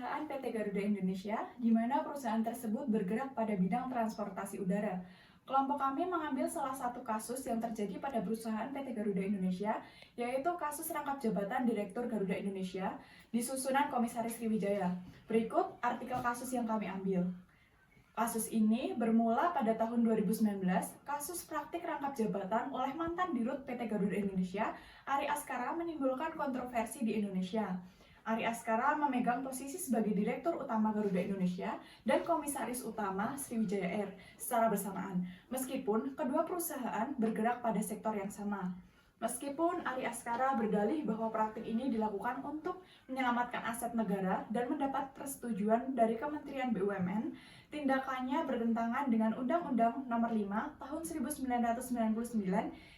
perusahaan PT Garuda Indonesia, di mana perusahaan tersebut bergerak pada bidang transportasi udara. Kelompok kami mengambil salah satu kasus yang terjadi pada perusahaan PT Garuda Indonesia, yaitu kasus rangkap jabatan Direktur Garuda Indonesia di susunan Komisaris Sriwijaya. Berikut artikel kasus yang kami ambil. Kasus ini bermula pada tahun 2019, kasus praktik rangkap jabatan oleh mantan Dirut PT Garuda Indonesia, Ari Askara, menimbulkan kontroversi di Indonesia. Ari Askara memegang posisi sebagai Direktur Utama Garuda Indonesia dan Komisaris Utama Sriwijaya Air secara bersamaan, meskipun kedua perusahaan bergerak pada sektor yang sama. Meskipun Ari Askara berdalih bahwa praktik ini dilakukan untuk menyelamatkan aset negara dan mendapat persetujuan dari Kementerian BUMN, tindakannya bertentangan dengan Undang-Undang Nomor 5 Tahun 1999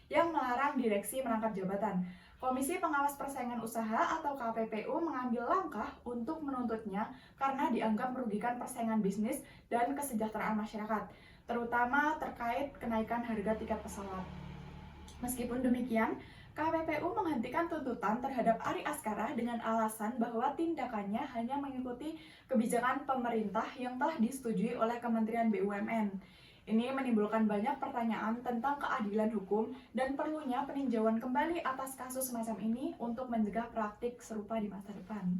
yang melarang direksi merangkap jabatan. Komisi Pengawas Persaingan Usaha atau KPPU mengambil langkah untuk menuntutnya karena dianggap merugikan persaingan bisnis dan kesejahteraan masyarakat, terutama terkait kenaikan harga tiket pesawat. Meskipun demikian, KPPU menghentikan tuntutan terhadap Ari Askara dengan alasan bahwa tindakannya hanya mengikuti kebijakan pemerintah yang telah disetujui oleh Kementerian BUMN. Ini menimbulkan banyak pertanyaan tentang keadilan hukum dan perlunya peninjauan kembali atas kasus semacam ini untuk mencegah praktik serupa di masa depan.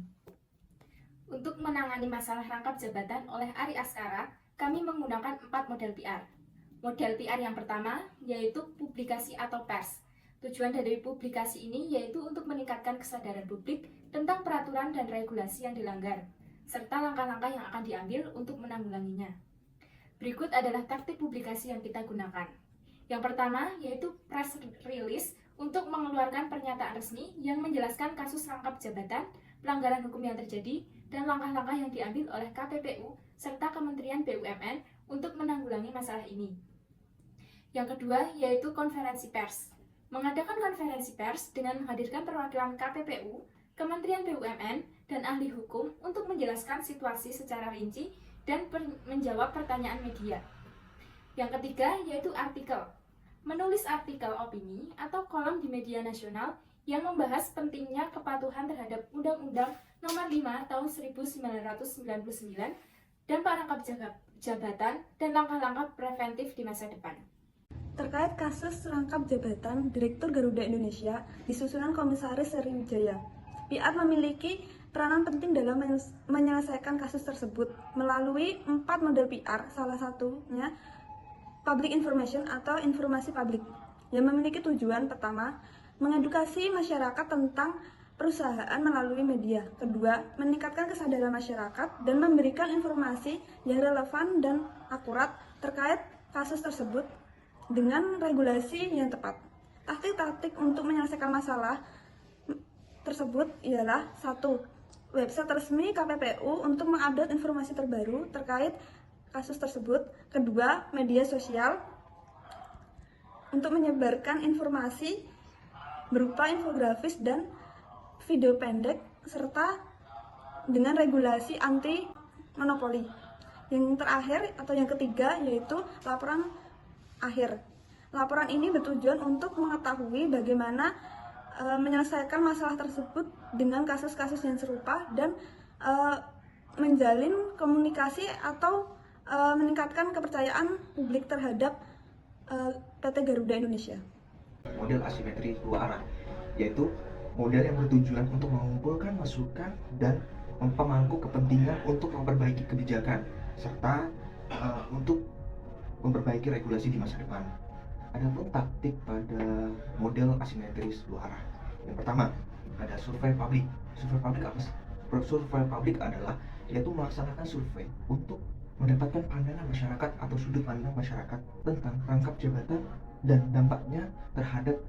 Untuk menangani masalah rangkap jabatan oleh Ari Askara, kami menggunakan 4 model PR. Model PR yang pertama yaitu publikasi atau pers. Tujuan dari publikasi ini yaitu untuk meningkatkan kesadaran publik tentang peraturan dan regulasi yang dilanggar, serta langkah-langkah yang akan diambil untuk menanggulanginya. Berikut adalah taktik publikasi yang kita gunakan. Yang pertama yaitu press release untuk mengeluarkan pernyataan resmi yang menjelaskan kasus rangkap jabatan, pelanggaran hukum yang terjadi, dan langkah-langkah yang diambil oleh KPPU serta Kementerian BUMN untuk menanggulangi masalah ini. Yang kedua yaitu konferensi pers. Mengadakan konferensi pers dengan menghadirkan perwakilan KPPU, Kementerian BUMN, dan ahli hukum untuk menjelaskan situasi secara rinci dan menjawab pertanyaan media. Yang ketiga yaitu artikel. Menulis artikel opini atau kolom di media nasional yang membahas pentingnya kepatuhan terhadap Undang-Undang Nomor 5 Tahun 1999 dan rangkap jabatan dan langkah-langkah preventif di masa depan. Terkait kasus rangkap jabatan Direktur Garuda Indonesia di susunan Komisaris Sriwijaya, PR memiliki peranan penting dalam menyelesaikan kasus tersebut melalui 4 model PR, salah satunya public information atau informasi publik, yang memiliki tujuan pertama, mengedukasi masyarakat tentang perusahaan melalui media. Kedua, meningkatkan kesadaran masyarakat dan memberikan informasi yang relevan dan akurat terkait kasus tersebut dengan regulasi yang tepat. Taktik-taktik untuk menyelesaikan masalah tersebut ialah 1. Website resmi KPPU untuk mengupdate informasi terbaru terkait kasus tersebut. Kedua, media sosial untuk menyebarkan informasi berupa infografis dan video pendek serta dengan regulasi anti monopoli. Yang terakhir atau yang ketiga yaitu laporan akhir. Laporan ini bertujuan untuk mengetahui bagaimana menyelesaikan masalah tersebut dengan kasus-kasus yang serupa dan menjalin komunikasi atau meningkatkan kepercayaan publik terhadap PT Garuda Indonesia. Model asimetri dua arah, yaitu model yang bertujuan untuk mengumpulkan masukan dan pemangku kepentingan untuk memperbaiki kebijakan serta untuk memperbaiki regulasi di masa depan. Adapun taktik pada model asimetris dua arah. Yang pertama, ada survei publik. Survei publik apa sih? Survei publik adalah yaitu melaksanakan survei untuk mendapatkan pandangan masyarakat atau sudut pandang masyarakat tentang rangkap jabatan dan dampaknya terhadap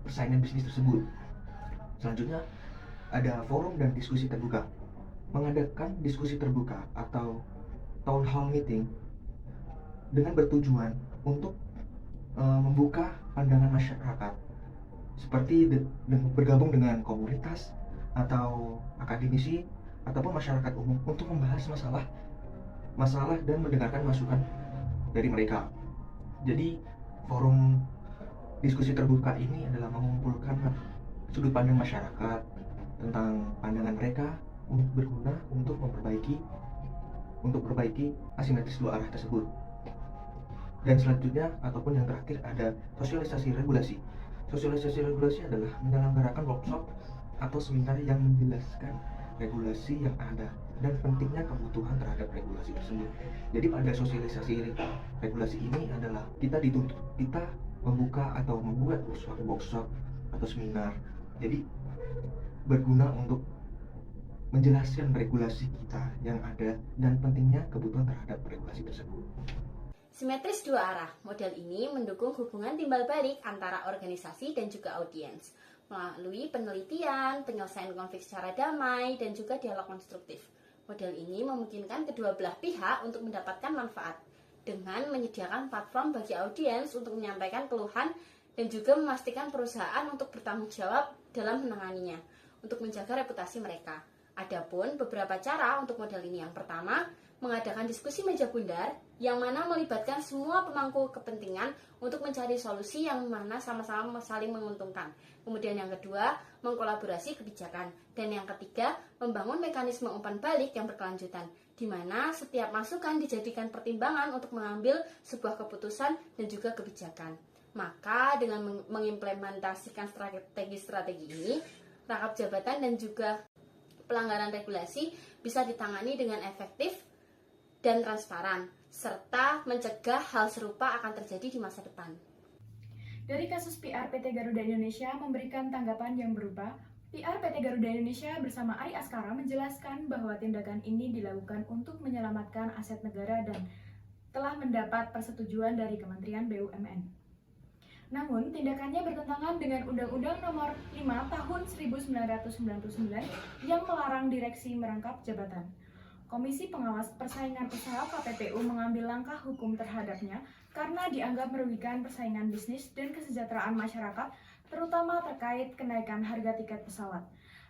persaingan bisnis tersebut. Selanjutnya, ada forum dan diskusi terbuka. Mengadakan diskusi terbuka atau town hall meeting dengan bertujuan untuk membuka pandangan masyarakat seperti bergabung dengan komunitas atau akademisi ataupun masyarakat umum untuk membahas masalah dan mendengarkan masukan dari mereka. Jadi forum diskusi terbuka ini adalah mengumpulkan sudut pandang masyarakat tentang pandangan mereka berguna untuk memperbaiki asimetris dua arah tersebut. Dan selanjutnya ataupun yang terakhir ada sosialisasi regulasi. Sosialisasi regulasi adalah menyelenggarakan workshop atau seminar yang menjelaskan regulasi yang ada dan pentingnya kebutuhan terhadap regulasi tersebut. Jadi pada sosialisasi regulasi ini adalah kita membuka atau membuat suatu workshop atau seminar. Jadi berguna untuk menjelaskan regulasi kita yang ada dan pentingnya kebutuhan terhadap regulasi tersebut. Simetris dua arah. Model ini mendukung hubungan timbal balik antara organisasi dan juga audiens melalui penelitian, penyelesaian konflik secara damai, dan juga dialog konstruktif. Model ini memungkinkan kedua belah pihak untuk mendapatkan manfaat dengan menyediakan platform bagi audiens untuk menyampaikan keluhan dan juga memastikan perusahaan untuk bertanggung jawab dalam menanganinya untuk menjaga reputasi mereka. Adapun beberapa cara untuk model ini. Yang pertama, mengadakan diskusi meja bundar yang mana melibatkan semua pemangku kepentingan untuk mencari solusi yang mana sama-sama saling menguntungkan. Kemudian yang kedua, mengkolaborasi kebijakan. Dan yang ketiga, membangun mekanisme umpan balik yang berkelanjutan, di mana setiap masukan dijadikan pertimbangan untuk mengambil sebuah keputusan dan juga kebijakan. Maka dengan mengimplementasikan strategi ini, rangkap jabatan dan juga pelanggaran regulasi bisa ditangani dengan efektif dan transparan, serta mencegah hal serupa akan terjadi di masa depan. Dari kasus PR PT Garuda Indonesia memberikan tanggapan yang berupa, PR PT Garuda Indonesia bersama Ari Askara menjelaskan bahwa tindakan ini dilakukan untuk menyelamatkan aset negara dan telah mendapat persetujuan dari Kementerian BUMN. Namun, tindakannya bertentangan dengan Undang-Undang Nomor 5 Tahun 1999 yang melarang direksi merangkap jabatan. Komisi Pengawas Persaingan Usaha KPPU mengambil langkah hukum terhadapnya karena dianggap merugikan persaingan bisnis dan kesejahteraan masyarakat, terutama terkait kenaikan harga tiket pesawat.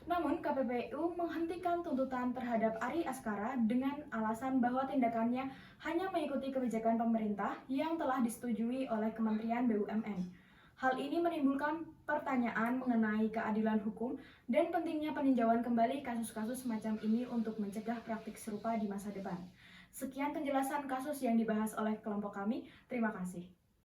Namun, KPPU menghentikan tuntutan terhadap Ari Askara dengan alasan bahwa tindakannya hanya mengikuti kebijakan pemerintah yang telah disetujui oleh Kementerian BUMN. Hal ini menimbulkan pertanyaan mengenai keadilan hukum dan pentingnya peninjauan kembali kasus-kasus semacam ini untuk mencegah praktik serupa di masa depan. Sekian penjelasan kasus yang dibahas oleh kelompok kami. Terima kasih.